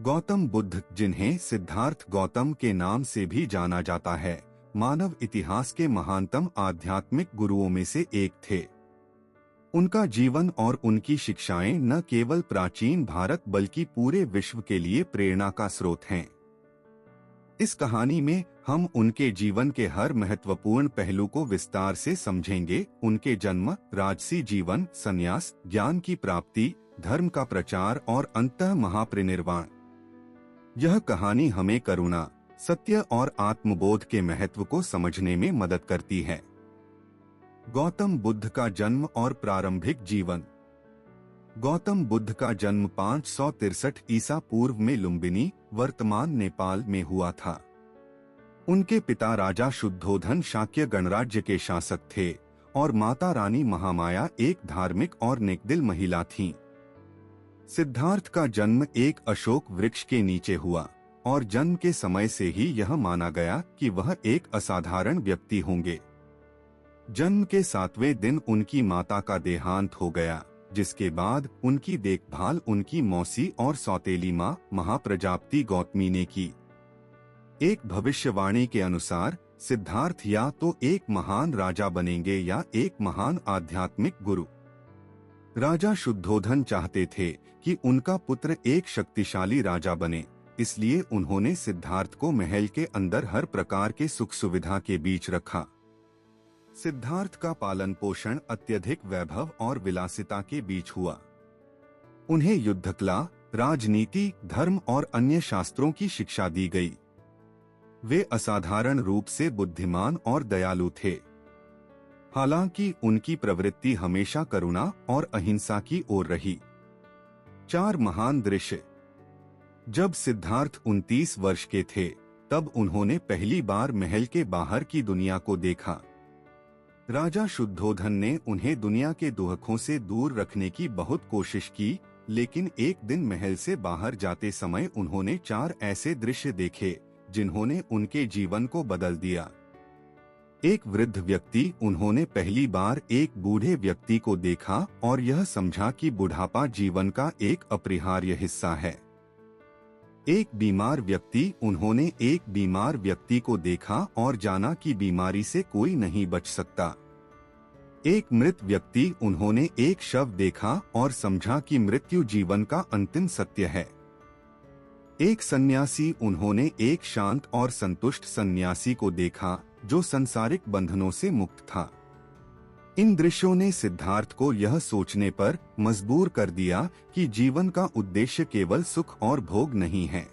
गौतम बुद्ध, जिन्हें सिद्धार्थ गौतम के नाम से भी जाना जाता है, मानव इतिहास के महानतम आध्यात्मिक गुरुओं में से एक थे। उनका जीवन और उनकी शिक्षाएं न केवल प्राचीन भारत बल्कि पूरे विश्व के लिए प्रेरणा का स्रोत हैं। इस कहानी में हम उनके जीवन के हर महत्वपूर्ण पहलू को विस्तार से समझेंगे। उनके जन्म, राजसी जीवन, संन्यास, ज्ञान की प्राप्ति, धर्म का प्रचार और अंततः महापरिनिर्वाण। यह कहानी हमें करुणा, सत्य और आत्मबोध के महत्व को समझने में मदद करती है। गौतम बुद्ध का जन्म और प्रारंभिक जीवन। गौतम बुद्ध का जन्म 563 ईसा पूर्व में लुम्बिनी, वर्तमान नेपाल में हुआ था। उनके पिता राजा शुद्धोधन शाक्य गणराज्य के शासक थे और माता रानी महामाया एक धार्मिक और नेकदिल महिला थीं। सिद्धार्थ का जन्म एक अशोक वृक्ष के नीचे हुआ और जन्म के समय से ही यह माना गया कि वह एक असाधारण व्यक्ति होंगे। जन्म के 7वें दिन उनकी माता का देहांत हो गया, जिसके बाद उनकी देखभाल उनकी मौसी और सौतेली मां महाप्रजापति गौतमी ने की। एक भविष्यवाणी के अनुसार सिद्धार्थ या तो एक महान राजा बनेंगे या एक महान आध्यात्मिक गुरु। राजा शुद्धोधन चाहते थे कि उनका पुत्र एक शक्तिशाली राजा बने, इसलिए उन्होंने सिद्धार्थ को महल के अंदर हर प्रकार के सुख सुविधा के बीच रखा। सिद्धार्थ का पालन पोषण अत्यधिक वैभव और विलासिता के बीच हुआ। उन्हें युद्धकला, राजनीति, धर्म और अन्य शास्त्रों की शिक्षा दी गई। वे असाधारण रूप से बुद्धिमान और दयालु थे। हालांकि उनकी प्रवृत्ति हमेशा करुणा और अहिंसा की ओर रही। 4 महान दृश्य। जब सिद्धार्थ 29 वर्ष के थे, तब उन्होंने पहली बार महल के बाहर की दुनिया को देखा। राजा शुद्धोधन ने उन्हें दुनिया के दुहकों से दूर रखने की बहुत कोशिश की, लेकिन एक दिन महल से बाहर जाते समय उन्होंने 4 ऐसे दृश्य देखे जिन्होंने उनके जीवन को बदल दिया। एक वृद्ध व्यक्ति। उन्होंने पहली बार एक बूढ़े व्यक्ति को देखा और यह समझा कि बुढ़ापा जीवन का एक अपरिहार्य हिस्सा है। एक बीमार व्यक्ति। उन्होंने एक बीमार व्यक्ति को देखा और जाना कि बीमारी से कोई नहीं बच सकता। एक मृत व्यक्ति। उन्होंने एक शव देखा और समझा कि मृत्यु जीवन का अंतिम सत्य है। एक सन्यासी। उन्होंने एक शांत और संतुष्ट सन्यासी को देखा जो संसारिक बंधनों से मुक्त था। इन दृश्यों ने सिद्धार्थ को यह सोचने पर मजबूर कर दिया कि जीवन का उद्देश्य केवल सुख और भोग नहीं है।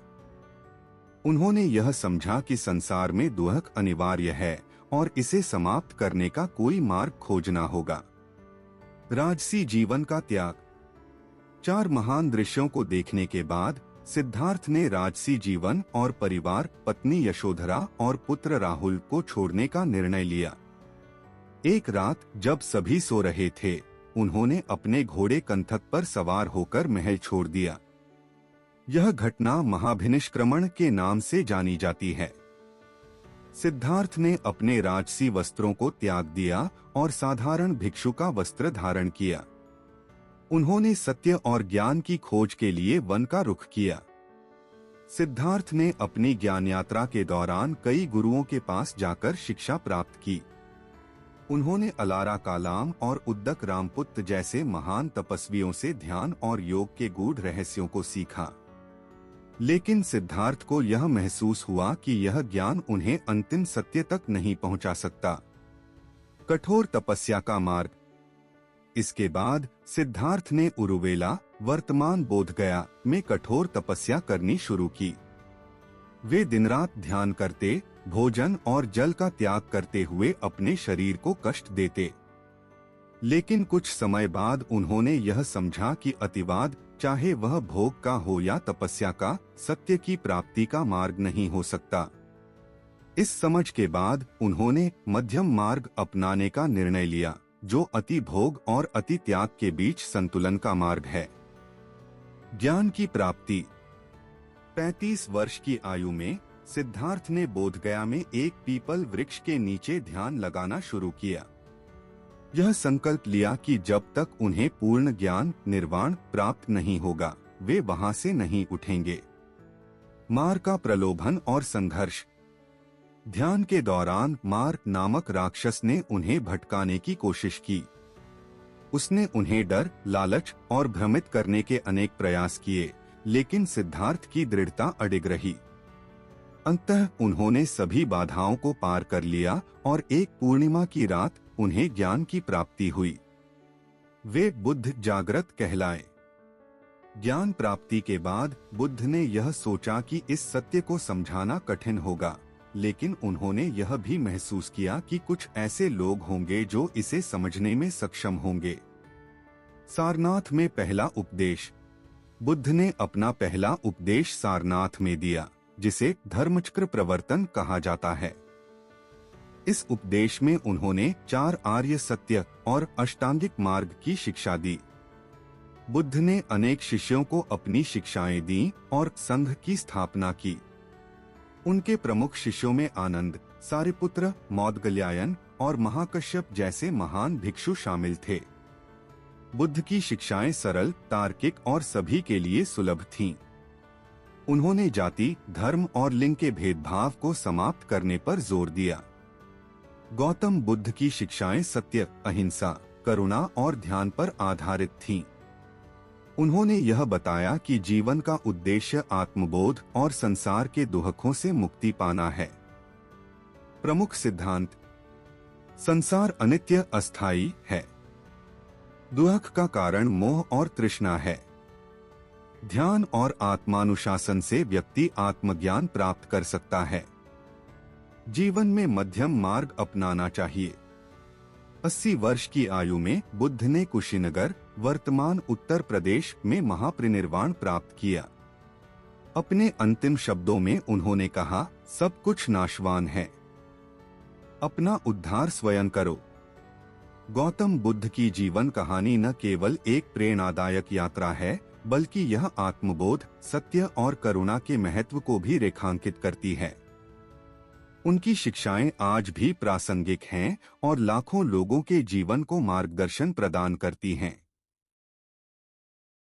उन्होंने यह समझा कि संसार में दुख अनिवार्य है और इसे समाप्त करने का कोई मार्ग खोजना होगा। राजसी जीवन का त्याग। 4 महान दृश्यों को देखने के बाद सिद्धार्थ ने राजसी जीवन और परिवार, पत्नी यशोधरा और पुत्र राहुल को छोड़ने का निर्णय लिया। एक रात जब सभी सो रहे थे, उन्होंने अपने घोड़े कंथक पर सवार होकर महल छोड़ दिया। यह घटना महाभिनिष्क्रमण के नाम से जानी जाती है। सिद्धार्थ ने अपने राजसी वस्त्रों को त्याग दिया और साधारण भिक्षु का वस्त्र धारण किया। उन्होंने सत्य और ज्ञान की खोज के लिए वन का रुख किया। सिद्धार्थ ने अपनी ज्ञान यात्रा के दौरान कई गुरुओं के पास जाकर शिक्षा प्राप्त की। उन्होंने अलारा कालाम और उद्दक रामपुत्र जैसे महान तपस्वियों से ध्यान और योग के गूढ़ रहस्यों को सीखा। लेकिन सिद्धार्थ को यह महसूस हुआ कि यह ज्ञान उन्हें अंतिम सत्य तक नहीं पहुंचा सकता। कठोर तपस्या का मार्ग। इसके बाद सिद्धार्थ ने उरुवेला, वर्तमान बोधगया में कठोर तपस्या करनी शुरू की। वे दिन रात ध्यान करते, भोजन और जल का त्याग करते हुए अपने शरीर को कष्ट देते। लेकिन कुछ समय बाद उन्होंने यह समझा कि अतिवाद, चाहे वह भोग का हो या तपस्या का, सत्य की प्राप्ति का मार्ग नहीं हो सकता। इस समझ के बाद उन्होंने मध्यम मार्ग अपनाने का निर्णय लिया, जो अति भोग और अति त्याग के बीच संतुलन का मार्ग है। ज्ञान की प्राप्ति। 35 वर्ष की आयु में सिद्धार्थ ने बोधगया में एक पीपल वृक्ष के नीचे ध्यान लगाना शुरू किया। यह संकल्प लिया कि जब तक उन्हें पूर्ण ज्ञान निर्वाण प्राप्त नहीं होगा, वे वहां से नहीं उठेंगे। मार का प्रलोभन और संघर्ष। ध्यान के दौरान मार नामक राक्षस ने उन्हें भटकाने की कोशिश की। उसने उन्हें डर, लालच और भ्रमित करने के अनेक प्रयास किए, लेकिन सिद्धार्थ की दृढ़ता अडिग रही। अंततः उन्होंने सभी बाधाओं को पार कर लिया और एक पूर्णिमा की रात उन्हें ज्ञान की प्राप्ति हुई। वे बुद्ध जागृत कहलाए। ज्ञान प्राप्ति के बाद बुद्ध ने यह सोचा कि इस सत्य को समझाना कठिन होगा, लेकिन उन्होंने यह भी महसूस किया कि कुछ ऐसे लोग होंगे जो इसे समझने में सक्षम होंगे। सारनाथ में पहला उपदेश। बुद्ध ने अपना पहला उपदेश सारनाथ में दिया, जिसे धर्मचक्र प्रवर्तन कहा जाता है। इस उपदेश में उन्होंने 4 आर्य सत्य और अष्टांगिक मार्ग की शिक्षा दी। बुद्ध ने अनेक शिष्यों को अपनी शिक्षाएं दी और संघ की स्थापना की। उनके प्रमुख शिष्यों में आनंद, सारिपुत्र, मौदगल्यायन और महाकश्यप जैसे महान भिक्षु शामिल थे। बुद्ध की शिक्षाएं सरल, तार्किक और सभी के लिए सुलभ थीं। उन्होंने जाति, धर्म और लिंग के भेदभाव को समाप्त करने पर जोर दिया। गौतम बुद्ध की शिक्षाएं सत्य, अहिंसा, करुणा और ध्यान पर आधारित थीं। उन्होंने यह बताया कि जीवन का उद्देश्य आत्मबोध और संसार के दुहकों से मुक्ति पाना है। प्रमुख सिद्धांत। संसार अनित्य, अस्थायी है। दुहक का कारण मोह और तृष्णा है। ध्यान और आत्मानुशासन से व्यक्ति आत्मज्ञान प्राप्त कर सकता है। जीवन में मध्यम मार्ग अपनाना चाहिए। 80 वर्ष की आयु में बुद्ध ने कुशीनगर, वर्तमान उत्तर प्रदेश में महापरिनिर्वाण प्राप्त किया। अपने अंतिम शब्दों में उन्होंने कहा, सब कुछ नाशवान है, अपना उद्धार स्वयं करो। गौतम बुद्ध की जीवन कहानी न केवल एक प्रेरणादायक यात्रा है, बल्कि यह आत्मबोध, सत्य और करुणा के महत्व को भी रेखांकित करती है। उनकी शिक्षाएं आज भी प्रासंगिक हैं और लाखों लोगों के जीवन को मार्गदर्शन प्रदान करती हैं।